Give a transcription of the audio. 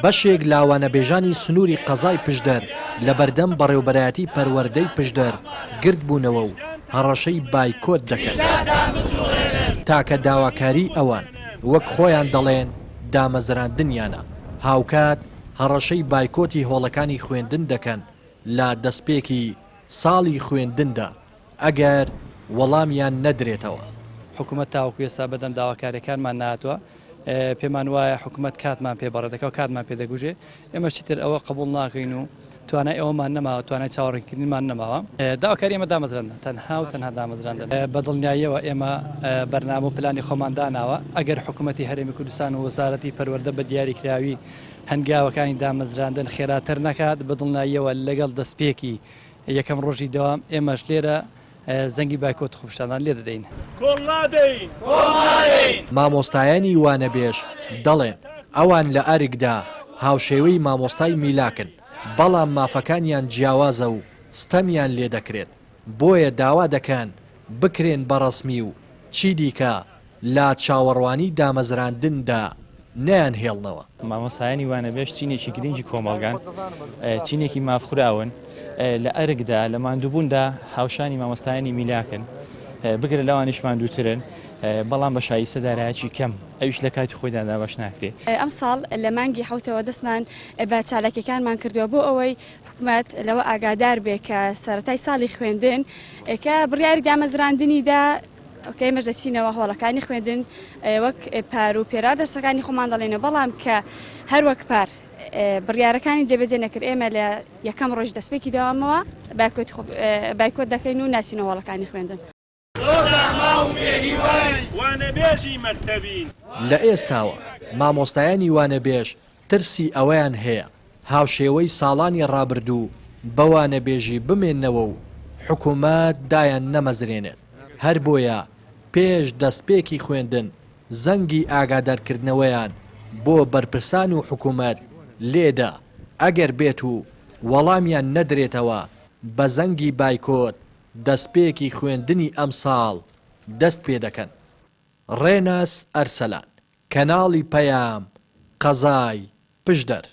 بەشێک لاوانەبێژانی سنووری قەزای پشدەر لە بەردەم بەڕێوەبەرایەتی پەروەردەی پشدەر گرت بوونەوە و هەڕەشەی بایکۆت دەکەن تاکە داواکاری ئەوان وەک خۆیان دەڵێن دامەزراندنیانە هاوکات هەڕەشەی بایکۆتی هۆڵەکانی خوێندن دەکەن لە دەستپێکی ساڵی خوێندندا ئەگەر وەڵامیان نەدرێتەوە. حکوومەت تاوەکو ئێستا بەدەم داواکاریەکانمان ناتوە پێمان وایە حکوومەت کاتمان پێبڕێتەکە و کاتمان پێدەگوژێ ئێمە چیتر ئەوە قبول ناکەین و توانای ئەومان نەماوە توانای چاوەڕێکردنمان نەماوە داواکاری ئێمە دامەزراندن تەنها و تەنها دامەزراندن بە دڵنیاییەوە ئێمە بەرنامە و پلانی خۆمان داناوە ئەگەر حکوومەتی هەرێمی کوردستان و وەزارەتی پەروەردە بە دیاریکراوی هەنگاوەکانی دامەزراندن خێراتر نەکات بە دڵنیاییەوە لەگەڵ دەستپێکی یەکەم ڕۆژی دەوام ئێمەش لێرە زەنگی بایکۆت خوپشتاندان لێ دەدەین. مامۆستایانی وانەبێژ دەڵێن ئەوان لە ئەرکدا هاوشێوەی مامۆستای میلاکن بەڵام مافەکانیان جیاوازە و ستەمیان لێ دەکرێت بۆیە داوا دەکەن بکرێن بەڕەسمی و چی دیکە لە چاوەڕوانی دامەزراندندا نیان هێڵنەوە. مامۆستایانی وانەبێژ چینێکی گرنگی کۆمەڵگان چینێکی مافخراون لە ئەرکدا لە ماندووبووندا هاوشانی مامۆستایانی میلاکن بگرە لەوانیش ماندووترن بەڵام بە شایستە دارایەکی کەم ئەویش لە کاتی خۆیدا باش ناکرێت. ئەم ساڵ لە مانگی حوتەوە دەستمان بە چالاکیەکانمان کردووە بۆ ئەوەی حکوومەت لەوە ئاگادار بێ کە سەرەتای ساڵی خوێندن کە بڕیاری دامەزراندنیدا ئەمەش دەچینەوە هۆڵەکانی خوێندن وەک پار و پێرار دەرسەکانی خۆمان دەڵێنە بەڵام کە هەروەک پار بڕیارەکانی جێبەجێ نەکرد ئێمە لە یەکەم ڕۆژ دەستپێکی داوامەوە بایکۆت دەکەین و ناچینە هۆڵەکانی خوێندن. لە ئێستاوە مامۆستایانی وانەبێژ ترسی ئەوەیان هەیە هاوشێوەی ساڵانی ڕابردوو بەوانەبێژی بمێننەوە و حکوومەت دایان نەمەزرێنێت هەر بۆیە پێش دەستپێکی خوێندن زەنگی ئاگادارکردنەوەیان بۆ بەرپرسان و حکوومەت لێدا ئەگەر بێت و وەڵامیان نەدرێتەوە بە زەنگی بایکۆت دەستپێکی خوێندنی ئەم ساڵ دەست پێ دەکەن. ڕێناس ئەرسەلان کەناڵی پەیام قەزای پشدەر.